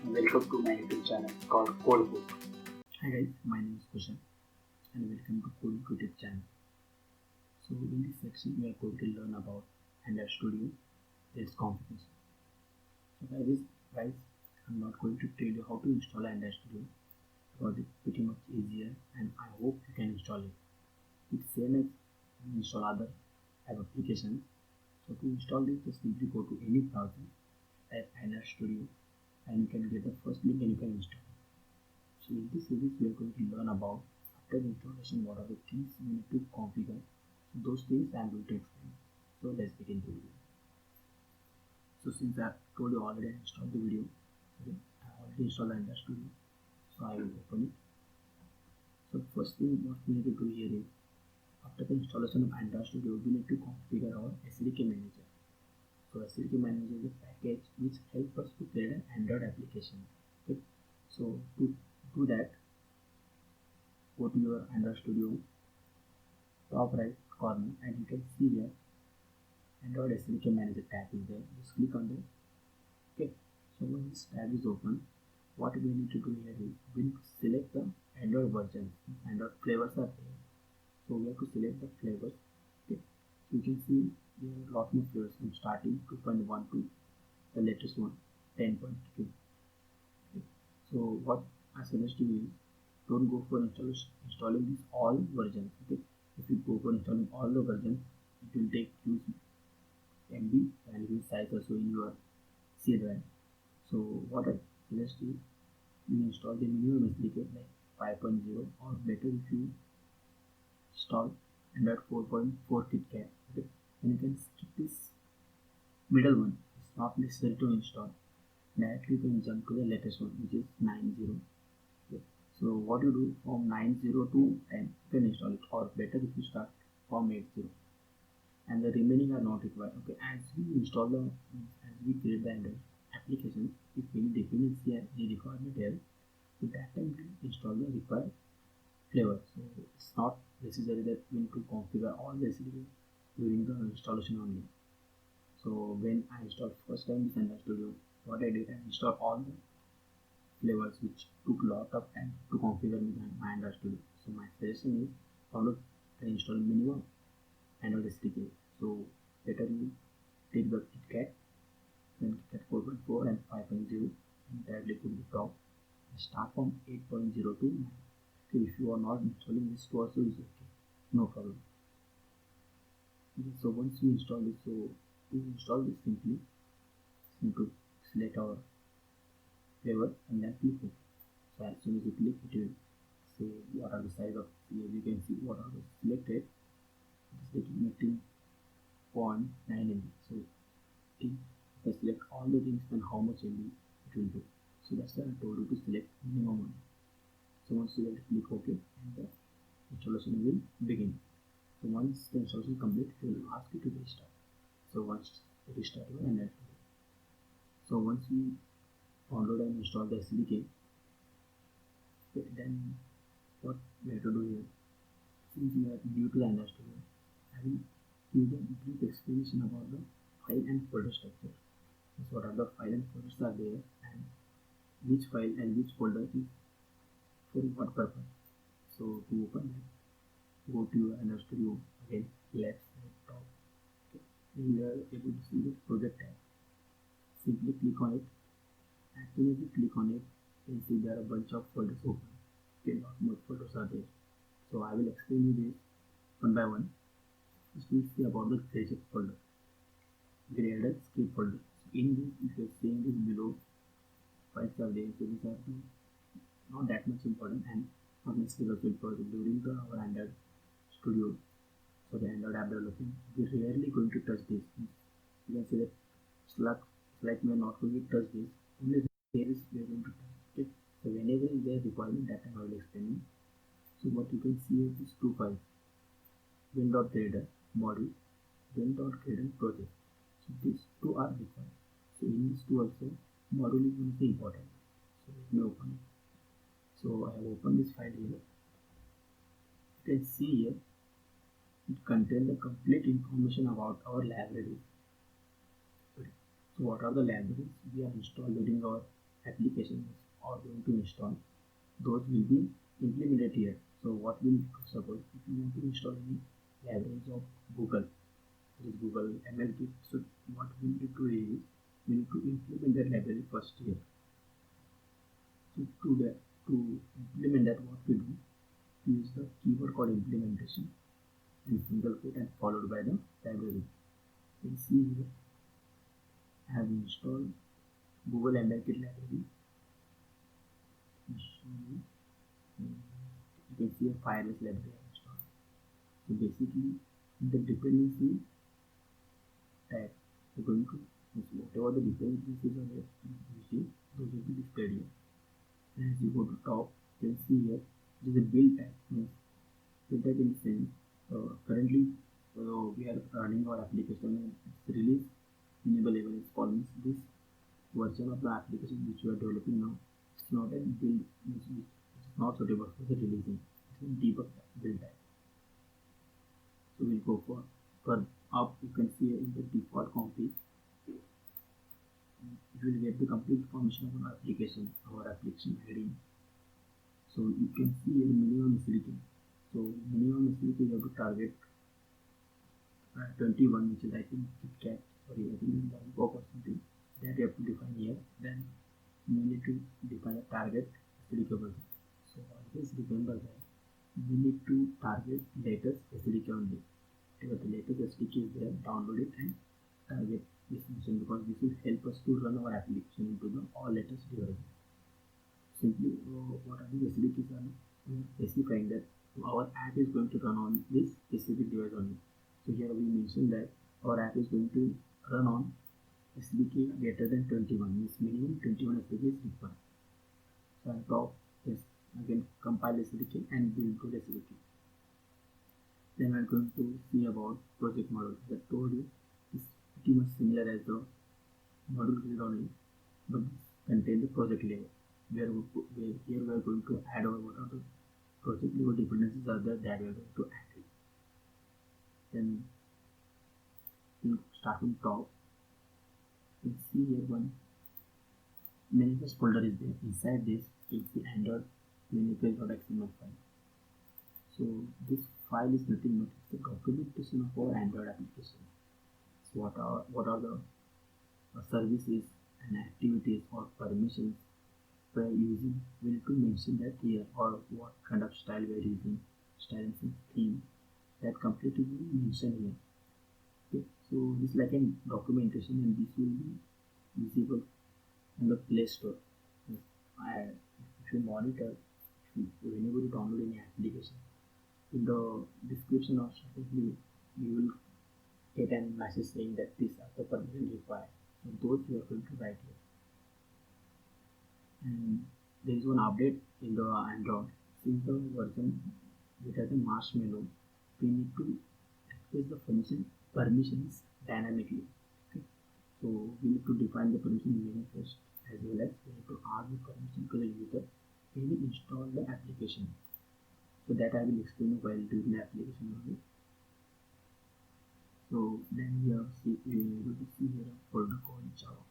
Welcome to my YouTube channel called Codebook. Hi guys, my name is Kushan and welcome to Codebook YouTube channel. So in this section we are going to learn about Android Studio, its configuration. So guys, I'm not going to tell you how to install Android Studio because it's pretty much easier and I hope you can install it. It's same as you install other applications. So to install this, just simply go to any browser, type Android Studio and you can get the first link and you can install. So in this series we are going to learn about after installation what are the things we need to configure. So those things I am going to explain. So let's begin the video. So since I have told you already I installed the video, okay, I already installed the Android Studio. So I will open it. So first thing what we need to do here is after the installation of Android Studio we need to configure our SDK manager. So SDK manager is a package which helps us to create an Android application. Okay. So to do that, go to your Android Studio top right corner and you can see here Android SDK Manager tab is there. Just click on that. Okay. So when this tab is open, what we need to do here is we need to select the Android version. Android flavors are there. So we have to select the flavors. Okay. So you can see there are a lot more flavors from starting 2.1 to the latest one 10.2. Okay. So what I suggest you is don't go for installing these all versions. Okay. If you go for installing all the versions, it will take huge MB and huge size also in your C drive. So what I suggest is you install the minimum SDK like 5.0 or better if you install Android 4.4 KitKat. Okay. And you can skip this middle one. It's not necessary to install. Directly you can jump to the latest one which is 9.0. Okay. So what you do from 9.0 to 10 you can install it, or better if you start from 8.0 and the remaining are not required. Okay, as we create the Android application, if any dependency or any requirement here, so that time we install the required flavor. So it's not necessary that we need to configure all the SDK during the installation only. So when I installed first time this Android Studio, what I did, I installed all the flavors which took a lot of time to configure with my Android Studio. So my suggestion is how to install minimum Android SDK. So better you take the KitKat, then KitKat 4.4 and 5.0 and directly put the top. Start from 8.0 to 9. Okay, if you are not installing this two also is okay, no problem. Okay, so once we install this, so to install this simply need to select our flavor and then click OK. So as soon as you click it will say what are the size of, here you can see what are the selected. It is taking 0.9 MB. So if I select all the things, then how much MB it will do. So that's why I told you to select minimum one. So once you click OK and the installation will begin. So once the installation is complete, it will ask you to restart. So once restart your Android. So once we download and install the SDK, then what we have to do here, since we are new to the Android Studio, I will give a brief explanation about the file and folder structure. So what are the file and folders are there and which file and which folder is for what purpose. So to open that, go to your Android Studio again, left side top. Okay. And you are able to see the project tab. Simply click on it. As soon as you click on it, you can see there are a bunch of folders open. Okay, lot more folders are there. So I will explain you this one by one. First we see about the created folder, graded script folder. So in this, if you are seeing this below, files are there. So these are not that much important and not necessary also because during our Android Studio, so the Android app development, we are rarely going to touch this. You can see that it's like we are not going to touch this. Only there is we are going to touch. Okay. So whenever there is requirement, that time I will explain you. So what you can see is two files, win.grader module, win.grader project. So these two are required. So in these two also, module is going to be important. So let me open it. So I have opened this file here. You can see here it contains the complete information about our libraries. So what are the libraries we have installed during our applications are going to install, those will be implemented here. So what will, suppose if you want to install any libraries of Google, this Google ML Kit, so what we need to do is we need to implement that library first here. So to implement that, what we do, use the keyword called implementation and single quote and followed by the library. You can see here I have installed Google ML Kit library. You can see a Firebase library I installed. So basically, the dependency tag we're going to, whatever the dependencies are there using, those will be displayed here. And as you go to top, you can see here there is a build tag. Build tag in the sense, currently we are running our application and it's release enable level is called, means this version of the application which we are developing now, it's not a build, which is not suitable for the releasing. It's a debug build tag. So we'll go for up. You can see in the default config, you will get the complete information of our application heading. So you can see here minimum SDK. So minimum SDK you have to target 21, which is I think KitKat, sorry, I think it's lollipop or something. That you have to define here. Then you need to define a target SDK version. So always remember that we need to target latest SDK only. Whatever the latest SDK is there, download it and target this function, because this will help us to run our application into the all latest devices. Simply, what are the SDKs are, we are specifying that our app is going to run on this specific device only. So here we mentioned that our app is going to run on SDK greater than 21, means minimum 21 SDK is required. So on top is again compile SDK and build good SDK. Then we are going to see about project model. That told you is pretty much similar as the module created only, but contain the project level. Here we are going to add over what are the project level dependencies are there that we are going to add it. Then we'll start from top. You can see here one manifest folder is there. Inside this you can see Android manifest.xml file. So this file is nothing but it's the documentation of our Android application. So what are the services and activities or permissions we are using, we need to mention that here, or what kind of style we are using, style and theme, that completely will be mentioned here. Okay, so this is like a documentation and this will be visible in the Play Store. If you monitor, whenever you download any application, in the description or strategy, you will get a message saying that these are the permissions required. So those you are going to write here. And there is one update in the Android. Since the version which has a marshmallow, we need to access the permissions dynamically. Okay? So we need to define the permission manifest, as well as we need to ask the permission to the user when we install the application. So that I will explain while doing the application only. So then we are able to see here a folder called Java.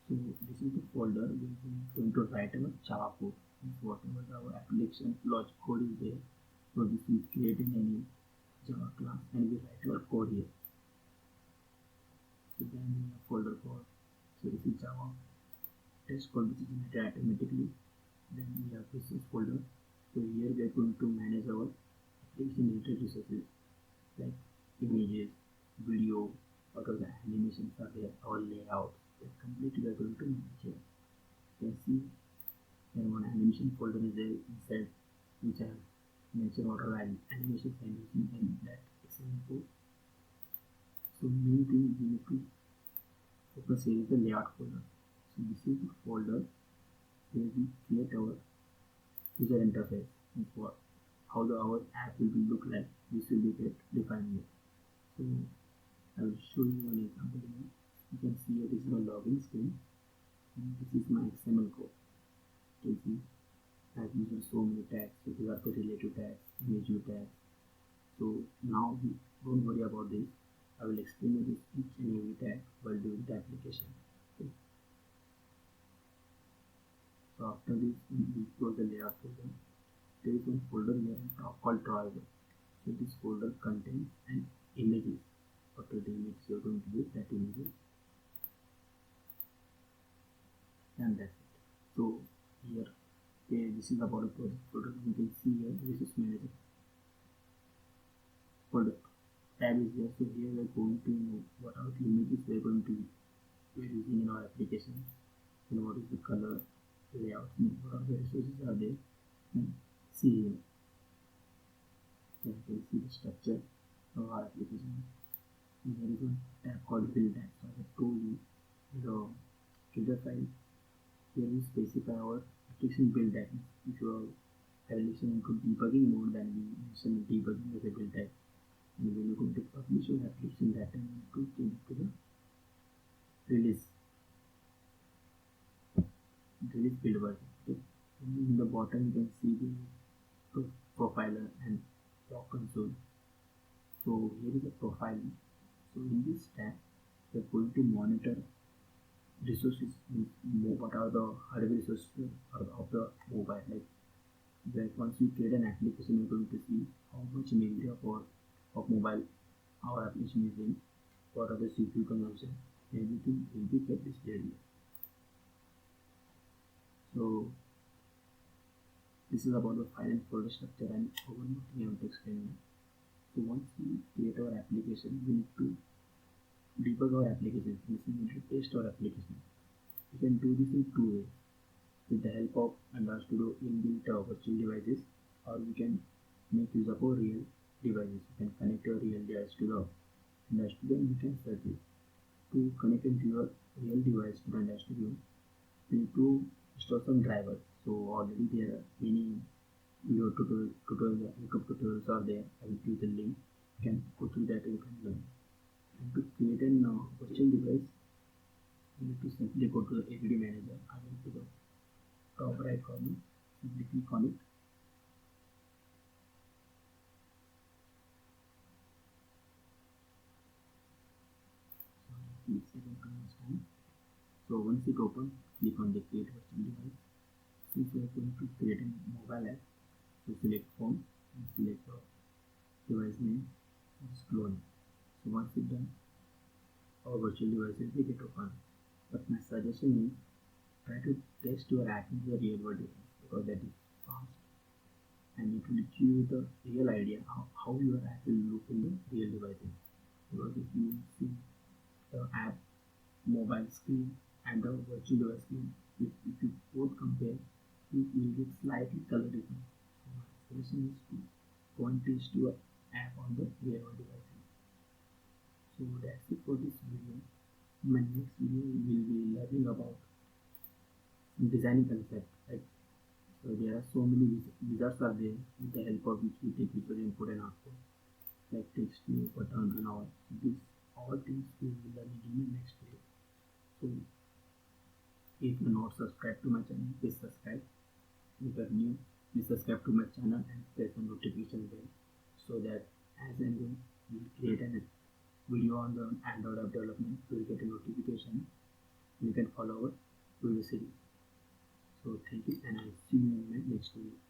So this is the folder where we are going to write our Java code. Whatever our application logic code is there, so this we create in any Java class and we write our code here. So then we have folder called, so this is Java test code which is generated automatically. Then we have this folder. So here we are going to manage our application related resources like images, video, what are the animations are there, our layout. That completely we are going to manage here. You can see here one animation folder is there inside, which I have mentioned what are animations I am using in that example. So main thing we need to focus here is the layout folder. So this is the folder where we create our user interface, for how our app will be look like. This will be defined here. So I will show you one example here. You can see here this is my login screen and this is my XML code. You can see I have used so many tags. So these are the relative tags, image tags. So now don't worry about this. I will explain you this each and every tag while doing the application. Okay. So after this, we close the layout folder. There is one folder here on top called driver. So this folder contains an images. After the image you are going to use that images, and that's it. So here, okay, this is about a project folder. You can see here resource manager folder tab is here. So here we are going to know what are the images we are going to we are using in our application, and what is the color, layout, and what are the resources are there. And see here, you can see the structure of our application. And there is one tab called build tab. So as I told you, the trigger file here we specify our application build tag. If you are application into debugging mode, then we mention debugging as a build tag. And when you go to publish your application, that time you need to change it to the release build version. Okay. And in the bottom you can see the profiler and log console. So here is a profile. So in this tab we are going to monitor resources, what are the hardware resources of the mobile. Like once we create an application, we're going to see how much memory of mobile our application is in, what are the CPU consumption, everything will be kept displayed here. So this is about the file and folder structure, and one more thing I want to explain now. So once we create our application, we need to debug our application. We need to test our application. We can do this in two ways: with the help of Android Studio inbuilt virtual devices, or we can make use of our real devices. You can connect your real device to the Android Studio and you can search it. To connect into your real device to the Android Studio, you need to install some drivers. So already there are many video tutorials, YouTube tutorials are there. I will give the link. You can go through that and you can learn. And to create an virtual device, you need to simply go to the APD manager and to the top right corner, simply click on it. So once it opens, click on the create virtual device. Since we are going to create a mobile app, so select phone and select the device name and clone it. So once it's done, our virtual devices will get open. But my suggestion is try to test your app in the real world device, because that is fast and it will give you the real idea how your app will look in the real devices. Because if you see the app mobile screen and the virtual device screen, if you both compare, you will get slightly color difference. So my suggestion is to go and test your app on the real world devices. So that's it for this video. In my next video we will be learning about designing concept. So there are so many wizards are there with the help of which we take visual input and output, like text, view, button, and all. These all things we will be learning in the next video. So if you're not subscribed to my channel, please subscribe. If you're new, please subscribe to my channel and press the notification bell, so that as and when we create a video on the Android app development, you will get a notification. You can follow our video series. So thank you, and I'll see you in my next video.